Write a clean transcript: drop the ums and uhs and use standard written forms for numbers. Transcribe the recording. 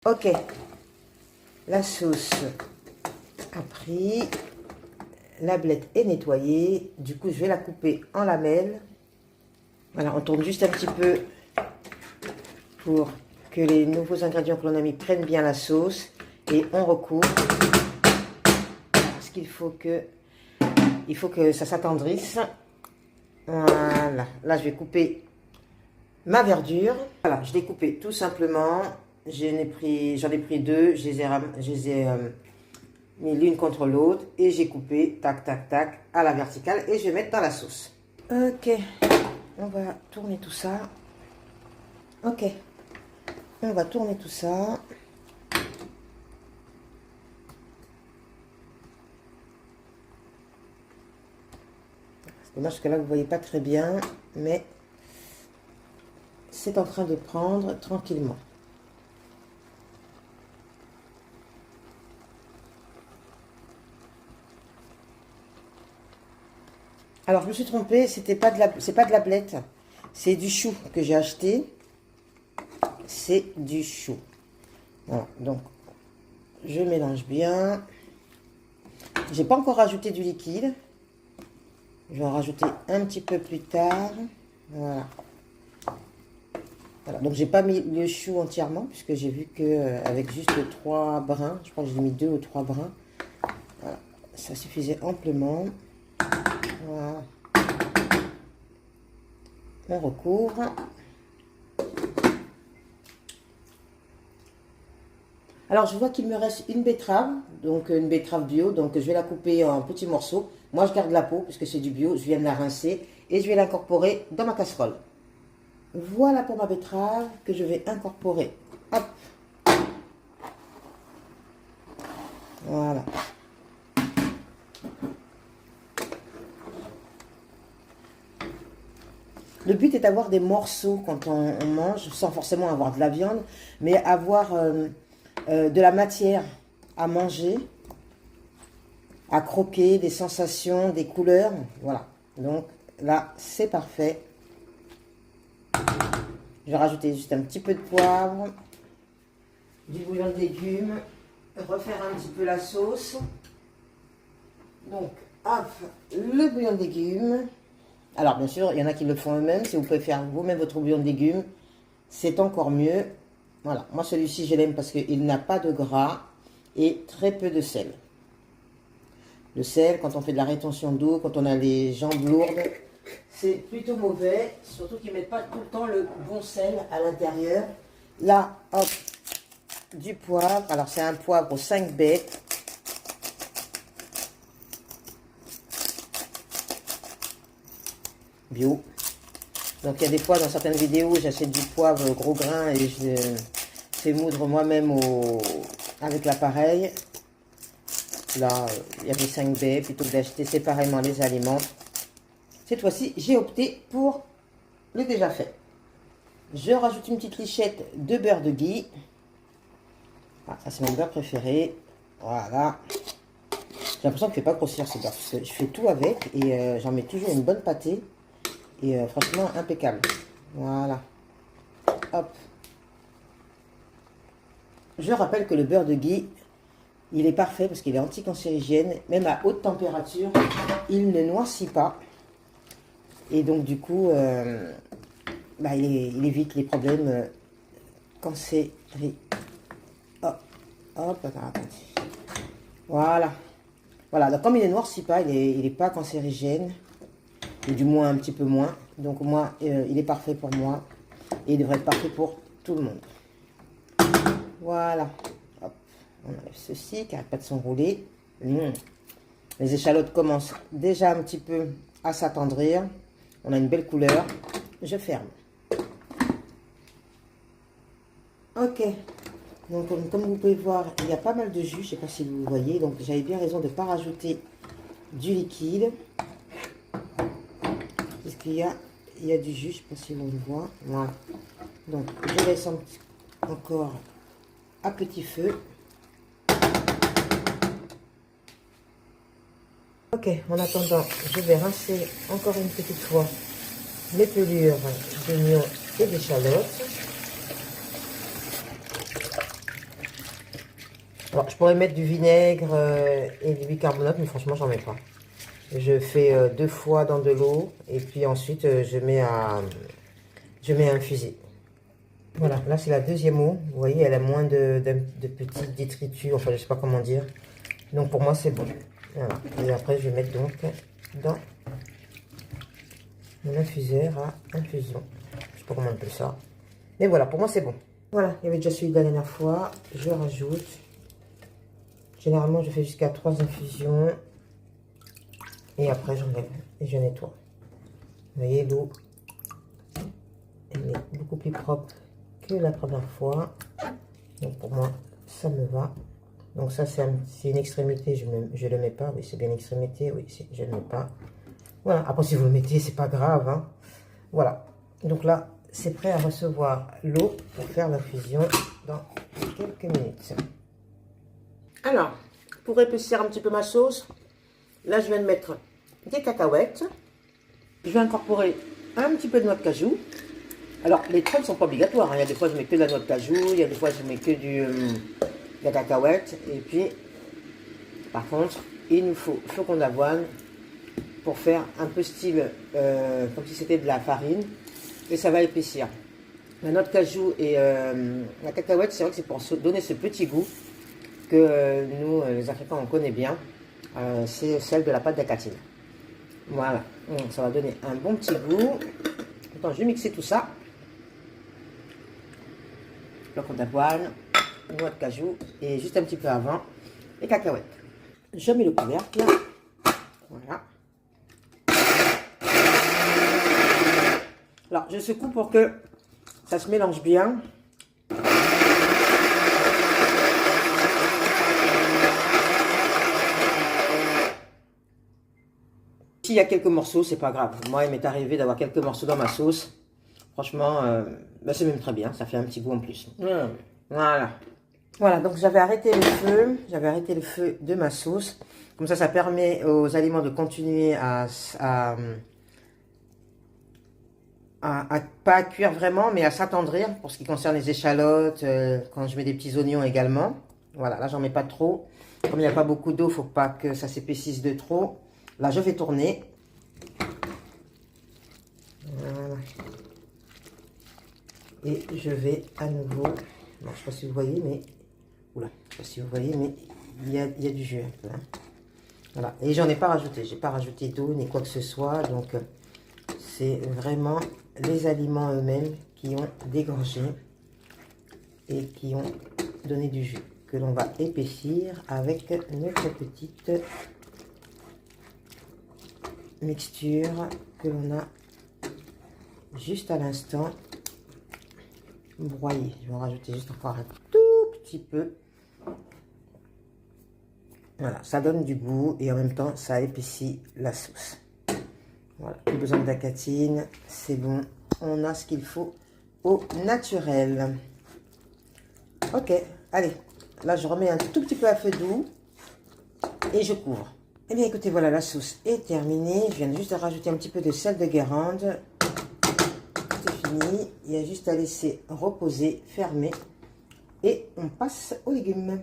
Ok, la sauce a pris, la blette est nettoyée, du coup je vais la couper en lamelles. Voilà, on tourne juste un petit peu pour que les nouveaux ingrédients que l'on a mis prennent bien la sauce et on recouvre parce qu'il faut que ça s'attendrisse. Voilà, là je vais couper ma verdure. Voilà, je l'ai coupée tout simplement. J'en ai pris deux, je les ai mis l'une contre l'autre et j'ai coupé tac tac tac à la verticale et je vais mettre dans la sauce. Ok, on va tourner tout ça. Ok, on va tourner tout ça. C'est dommage que là vous ne voyez pas très bien, mais c'est en train de prendre tranquillement. Alors je me suis trompée, c'est pas de la blette, c'est du chou que j'ai acheté. C'est du chou. Voilà, donc je mélange bien. J'ai pas encore rajouté du liquide. Je vais en rajouter un petit peu plus tard. Voilà. Voilà. Donc j'ai pas mis le chou entièrement puisque j'ai vu que avec juste 3 brins, je crois que j'ai mis 2 ou 3 brins. Voilà. Ça suffisait amplement. Voilà. On recouvre. Alors je vois qu'il me reste une betterave, donc une betterave bio, donc je vais la couper en petits morceaux. Moi je garde la peau puisque c'est du bio, je viens de la rincer et je vais l'incorporer dans ma casserole. Voilà pour ma betterave que je vais incorporer. Hop. Voilà. Le but est d'avoir des morceaux quand on mange, sans forcément avoir de la viande, mais avoir de la matière à manger, à croquer, des sensations, des couleurs. Voilà. Donc là, c'est parfait. Je vais rajouter juste un petit peu de poivre, du bouillon de légumes, refaire un petit peu la sauce. Donc, hop, le bouillon de légumes. Alors, bien sûr, il y en a qui le font eux-mêmes. Si vous pouvez faire vous-même votre bouillon de légumes, c'est encore mieux. Voilà, moi celui-ci, je l'aime parce qu'il n'a pas de gras et très peu de sel. Le sel, quand on fait de la rétention d'eau, quand on a les jambes lourdes, c'est plutôt mauvais. Surtout qu'ils ne mettent pas tout le temps le bon sel à l'intérieur. Là, hop, du poivre. Alors, c'est un poivre aux 5 bêtes. Bio. Donc il y a des fois dans certaines vidéos j'achète du poivre gros grain et je fais moudre moi-même avec l'appareil. Là il y avait 5 baies plutôt que d'acheter séparément les aliments. Cette fois-ci j'ai opté pour le déjà fait. Je rajoute une petite lichette de beurre de ghee. Ah, ça c'est mon beurre préféré. Voilà. J'ai l'impression qu'il ne fait pas grossir ce beurre. Parce que je fais tout avec et j'en mets toujours une bonne pâtée. Et franchement, impeccable. Voilà. Hop. Je rappelle que le beurre de ghee, il est parfait parce qu'il est anticancérigène. Même à haute température, il ne noircit pas. Et donc, du coup, il évite les problèmes cancérigènes. Hop. Hop. Attendez. Voilà. Voilà. Donc, comme il ne noircit pas, il est pas cancérigène. Ou du moins un petit peu moins. Donc moi, il est parfait pour moi. Et il devrait être parfait pour tout le monde. Voilà. Hop. On enlève ceci qui n'arrête pas de s'enrouler. Les échalotes commencent déjà un petit peu à s'attendrir. On a une belle couleur. Je ferme. Ok. Donc comme vous pouvez voir, il y a pas mal de jus. Je ne sais pas si vous voyez. Donc j'avais bien raison de ne pas rajouter du liquide. Parce qu'il y a du jus, je ne sais pas si on le voit. Voilà. Donc, je laisse encore à petit feu. Ok, en attendant, je vais rincer encore une petite fois mes pelures d'oignons et d'échalotes. Alors, je pourrais mettre du vinaigre et du bicarbonate, mais franchement, j'en mets pas. Je fais 2 fois dans de l'eau et puis ensuite, je mets à infuser. Voilà, là, c'est la deuxième eau. Vous voyez, elle a moins de petits détritus, enfin, je sais pas comment dire. Donc, pour moi, c'est bon. Voilà. Et après, je vais mettre donc dans mon infuseur à infusion. Je sais pas comment on appelle ça. Mais voilà, pour moi, c'est bon. Voilà, il y avait déjà celui de la dernière fois. Je rajoute. Généralement, je fais jusqu'à 3 infusions. Et après, j'enlève et je nettoie. Vous voyez, l'eau, elle est beaucoup plus propre que la première fois. Donc, pour moi, ça me va. Donc, ça, c'est une extrémité. Je ne le mets pas. Oui, c'est bien l'extrémité. Oui, je ne le mets pas. Voilà. Après, si vous le mettez, c'est pas grave. Hein. Voilà. Donc là, c'est prêt à recevoir l'eau pour faire l'infusion dans quelques minutes. Alors, pour épaissir un petit peu ma sauce, là, je viens de mettre des cacahuètes. Je vais incorporer un petit peu de noix de cajou. Alors, les trois ne sont pas obligatoires. Hein. Il y a des fois, je mets que de la noix de cajou. Il y a des fois, je mets que de la cacahuète. Et puis, par contre, il nous faut flocons d'avoine pour faire un peu style comme si c'était de la farine. Et ça va épaissir. La noix de cajou et la cacahuète, c'est vrai que c'est pour donner ce petit goût que nous, les Africains, on connaît bien. C'est celle de la pâte d'acatine. Voilà. Donc, ça va donner un bon petit goût. Attends, je vais mixer tout ça. Flocons d'avoine, noix de cajou et juste un petit peu avant, les cacahuètes. Je mets le couvercle. Voilà. Alors, je secoue pour que ça se mélange bien. S'il y a quelques morceaux, c'est pas grave. Moi, il m'est arrivé d'avoir quelques morceaux dans ma sauce. Franchement, ben c'est même très bien. Ça fait un petit goût en plus. Voilà. Voilà, donc j'avais arrêté le feu. J'avais arrêté le feu de ma sauce. Comme ça permet aux aliments de continuer à pas à cuire vraiment, mais à s'attendrir pour ce qui concerne les échalotes, quand je mets des petits oignons également. Voilà, là, j'en mets pas trop. Comme il n'y a pas beaucoup d'eau, il ne faut pas que ça s'épaississe de trop. Là, je vais tourner. Voilà. Et je vais à nouveau... Bon, je ne sais pas si vous voyez, mais... Oula, je ne sais pas si vous voyez, mais il y a du jus un peu. Hein. Voilà, et j'en ai pas rajouté. J'ai pas rajouté d'eau ni quoi que ce soit. Donc, c'est vraiment les aliments eux-mêmes qui ont dégorgé et qui ont donné du jus. Que l'on va épaissir avec notre petite mixture que l'on a juste à l'instant broyée. Je vais en rajouter juste encore un tout petit peu. Voilà, ça donne du goût et en même temps ça épaissit la sauce. Voilà, plus besoin de d'acatine, c'est bon. On a ce qu'il faut au naturel. Ok, allez. Là, je remets un tout petit peu à feu doux et je couvre. Eh bien, écoutez, voilà, la sauce est terminée. Je viens juste de rajouter un petit peu de sel de Guérande. C'est fini. Il y a juste à laisser reposer, fermer et on passe aux légumes.